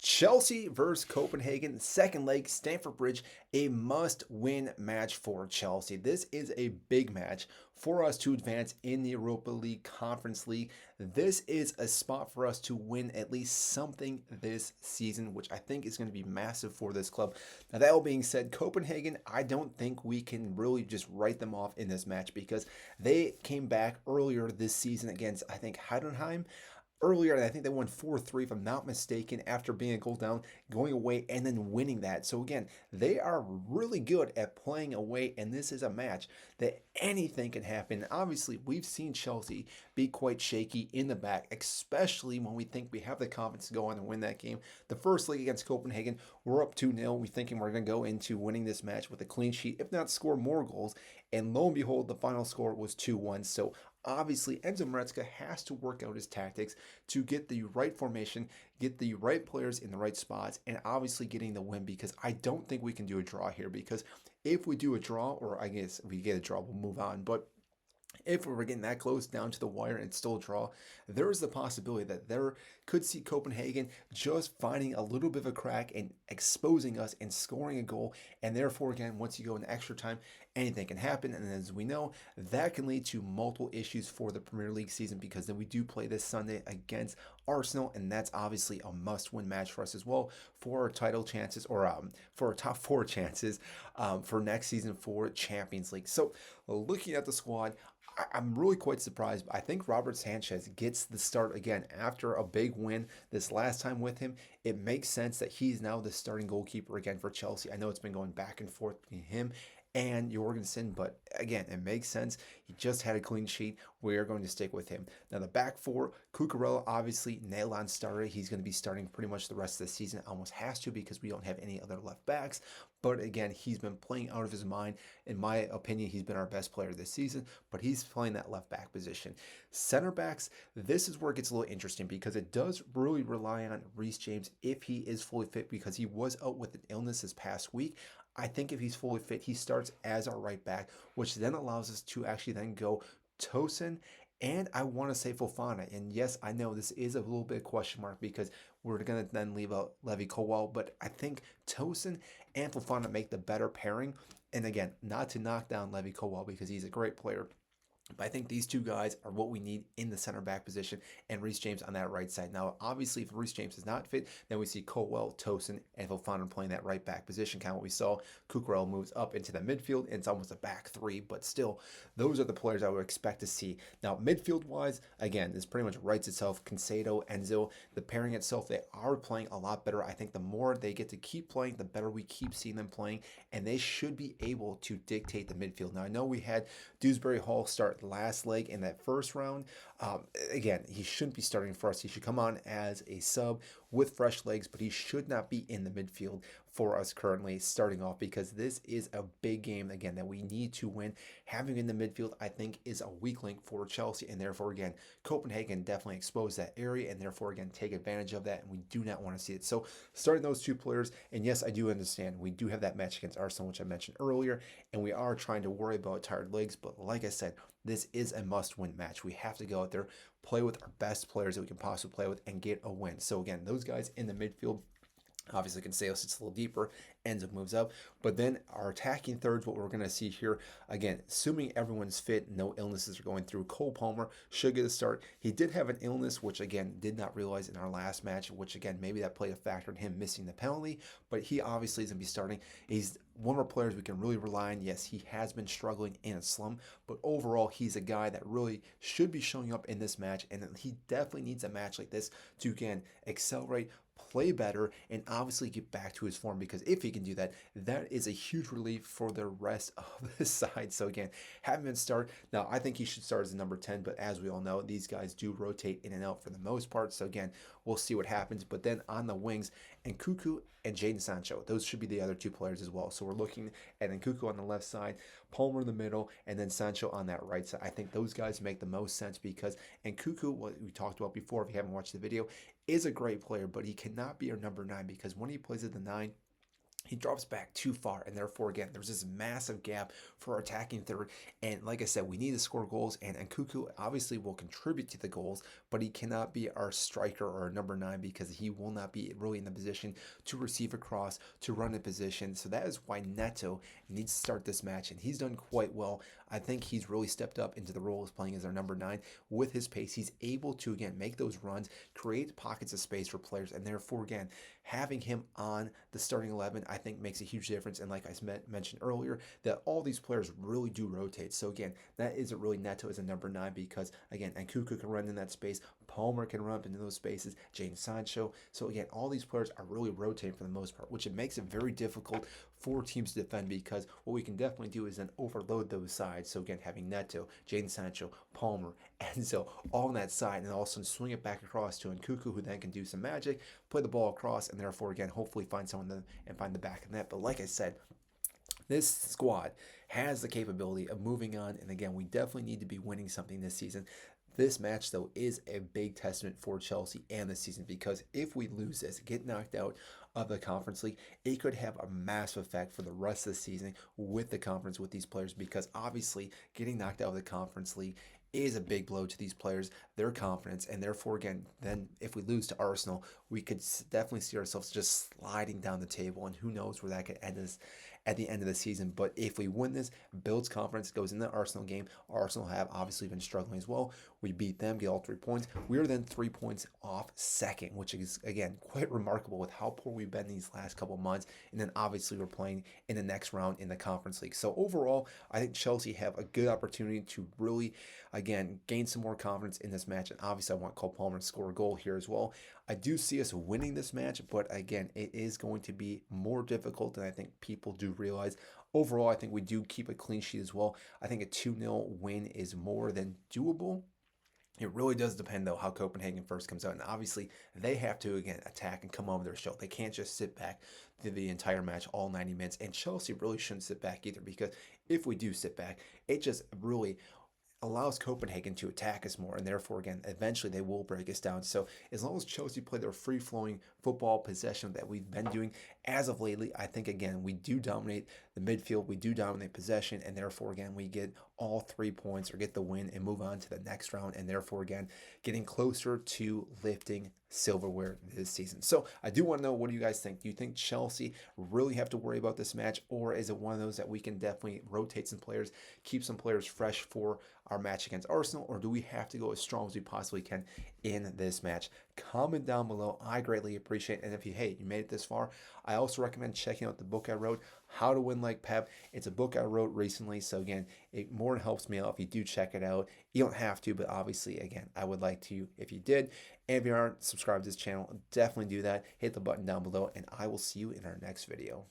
Chelsea versus Copenhagen, second leg, Stamford Bridge, a must-win match for Chelsea. This is a big match for us to advance in the Europa League Conference League. This is a spot for us to win at least something this season, which I think is going to be massive for this club. Now, that all being said, Copenhagen, I don't think we can really just write them off in this match because they came back earlier this season against, I think, Heidenheim earlier, and I think they won 4-3, if I'm not mistaken, after being a goal down, going away, and then winning that. So again, they are really good at playing away, and this is a match that anything can happen. Obviously, we've seen Chelsea be quite shaky in the back, especially when we think we have the confidence to go on and win that game. The first leg against Copenhagen, we're up 2-0. We're thinking we're going to go into winning this match with a clean sheet, if not score more goals. And lo and behold, the final score was 2-1. So obviously, Enzo Maresca has to work out his tactics to get the right formation, get the right players in the right spots, and obviously getting the win, because I don't think we can do a draw here, because if we do a draw, or I guess if we get a draw, we'll move on. But if we were getting that close down to the wire and it's still a draw, there is the possibility that there could see Copenhagen just finding a little bit of a crack and exposing us and scoring a goal. And therefore, again, once you go in extra time, anything can happen. And as we know, that can lead to multiple issues for the Premier League season, because then we do play this Sunday against Arsenal, and that's obviously a must-win match for us as well for our title chances, or for our top four chances for next season for Champions League. So looking at the squad, I'm really quite surprised. I think Robert Sanchez gets the start again after a big win this last time with him. It makes sense that he's now the starting goalkeeper again for Chelsea. I know it's been going back and forth between him and Jorgensen, but again, it makes sense. He just had a clean sheet. We are going to stick with him. Now, the back four, Cucurella, obviously, nailed on starter. He's going to be starting pretty much the rest of the season. Almost has to, because we don't have any other left backs. But again, he's been playing out of his mind. In my opinion, he's been our best player this season, but he's playing that left back position. Center backs, this is where it gets a little interesting, because it does really rely on Reece James if he is fully fit, because he was out with an illness this past week. I think if he's fully fit, he starts as our right back, which then allows us to actually then go Tosin, and I want to say Fofana. And yes, I know this is a little bit of question mark, because we're going to then leave out Levy Colwell, but I think Tosin and Fofana make the better pairing. And again, not to knock down Levy Colwell, because he's a great player, but I think these two guys are what we need in the center back position, and Reece James on that right side. Now, obviously, if Reece James is not fit, then we see Colwell, Tosin, and Fofana playing that right back position. Kind of what we saw. Cucurella moves up into the midfield, and it's almost a back three, but still, those are the players I would expect to see. Now, midfield-wise, again, this pretty much writes itself. Concedo, Enzo, the pairing itself, they are playing a lot better. I think the more they get to keep playing, the better we keep seeing them playing, and they should be able to dictate the midfield. Now, I know we had Dewsbury Hall start last leg in that first round. Again, he shouldn't be starting for us. He should come on as a sub with fresh legs, but he should not be in the midfield for us currently starting off, because this is a big game again that we need to win. Having in the midfield, I think, is a weak link for Chelsea, and therefore again, Copenhagen definitely expose that area, and therefore again take advantage of that, and we do not want to see it. So starting those two players, and yes, I do understand we do have that match against Arsenal, which I mentioned earlier, and we are trying to worry about tired legs, but like I said, this is a must-win match. We have to go out there, play with our best players that we can possibly play with, and get a win. So again, those guys in the midfield, obviously Cancelo sits a little deeper, Enzo moves up. But then our attacking thirds, what we're going to see here, again, assuming everyone's fit, no illnesses are going through, Cole Palmer should get a start. He did have an illness, which again, did not realize in our last match, which again, maybe that played a factor in him missing the penalty, but he obviously is going to be starting. He's one of our players we can really rely on. Yes, he has been struggling in a slump, but overall, he's a guy that really should be showing up in this match, and he definitely needs a match like this to, again, accelerate, play better, and obviously get back to his form, because if he can do that, that is a huge relief for the rest of the side. So again, having him start, now I think he should start as a number 10, but as we all know, these guys do rotate in and out for the most part. So again, we'll see what happens. But then on the wings, Nkunku and Jadon Sancho, those should be the other two players as well. So we're looking at Nkunku on the left side, Palmer in the middle, and then Sancho on that right side. I think those guys make the most sense, because Nkunku, what we talked about before, if you haven't watched the video, is a great player, but he cannot be our number 9, because when he plays at the 9, he drops back too far, and therefore, again, there's this massive gap for our attacking third. And like I said, we need to score goals, and Nkuku obviously will contribute to the goals, but he cannot be our striker or our number 9 because he will not be really in the position to receive across, to run in position. So that is why Neto needs to start this match, and he's done quite well. I think he's really stepped up into the role of playing as our number 9 with his pace. He's able to, again, make those runs, create pockets of space for players, and therefore, again, having him on the starting 11, I think makes a huge difference. And like I mentioned earlier, that all these players really do rotate. So again, that isn't really Neto as a number 9 because, again, Nkuku can run in that space, Palmer can run up into those spaces, Jadon Sancho. So again, all these players are really rotating for the most part, which it makes it very difficult for teams to defend because what we can definitely do is then overload those sides. So again, having Neto, Jadon Sancho, Palmer, Enzo all on that side, and also swing it back across to Nkuku, who then can do some magic, play the ball across, and therefore, again, hopefully find someone and find the back of net. But like I said, this squad has the capability of moving on, and again, we definitely need to be winning something this season. This match, though, is a big testament for Chelsea and the season because if we lose this, get knocked out of the Conference League, it could have a massive effect for the rest of the season with the conference with these players because obviously getting knocked out of the Conference League is a big blow to these players, their confidence, and therefore, again, then if we lose to Arsenal, we could definitely see ourselves just sliding down the table, and who knows where that could end us at the end of the season. But if we win this, builds confidence, goes in the Arsenal game. Arsenal have obviously been struggling as well. We beat them, get all 3 points. We are then 3 points off second, which is, again, quite remarkable with how poor we've been these last couple of months. And then obviously we're playing in the next round in the Conference League. So overall, I think Chelsea have a good opportunity to really, again, gain some more confidence in this match. And obviously I want Cole Palmer to score a goal here as well. I do see us winning this match, but again, it is going to be more difficult than I think people do realize. Overall, I think we do keep a clean sheet as well. I think a 2-0 win is more than doable. It really does depend, though, how Copenhagen first comes out. And obviously, they have to, again, attack and come over their show. They can't just sit back through the entire match, all 90 minutes. And Chelsea really shouldn't sit back either because if we do sit back, it just really allows Copenhagen to attack us more, and therefore, again, eventually they will break us down. So as long as Chelsea play their free-flowing football possession that we've been doing as of lately, I think, again, we do dominate the midfield, we do dominate possession, and therefore, again, we get all 3 points or get the win and move on to the next round, and therefore, again, getting closer to lifting silverware this season. So I do want to know, what do you guys think? Do you think Chelsea really have to worry about this match, or is it one of those that we can definitely rotate some players, keep some players fresh for our match against Arsenal, or do we have to go as strong as we possibly can in this match? Comment down below. I greatly appreciate it. And if you made it this far, I also recommend checking out the book I wrote, How to Win Like Pep. It's a book I wrote recently, so again, it more than helps me out if you do check it out. You don't have to, but obviously, again, I would like to if you did. And if you aren't subscribed to this channel, definitely do that. Hit the button down below, and I will see you in our next video.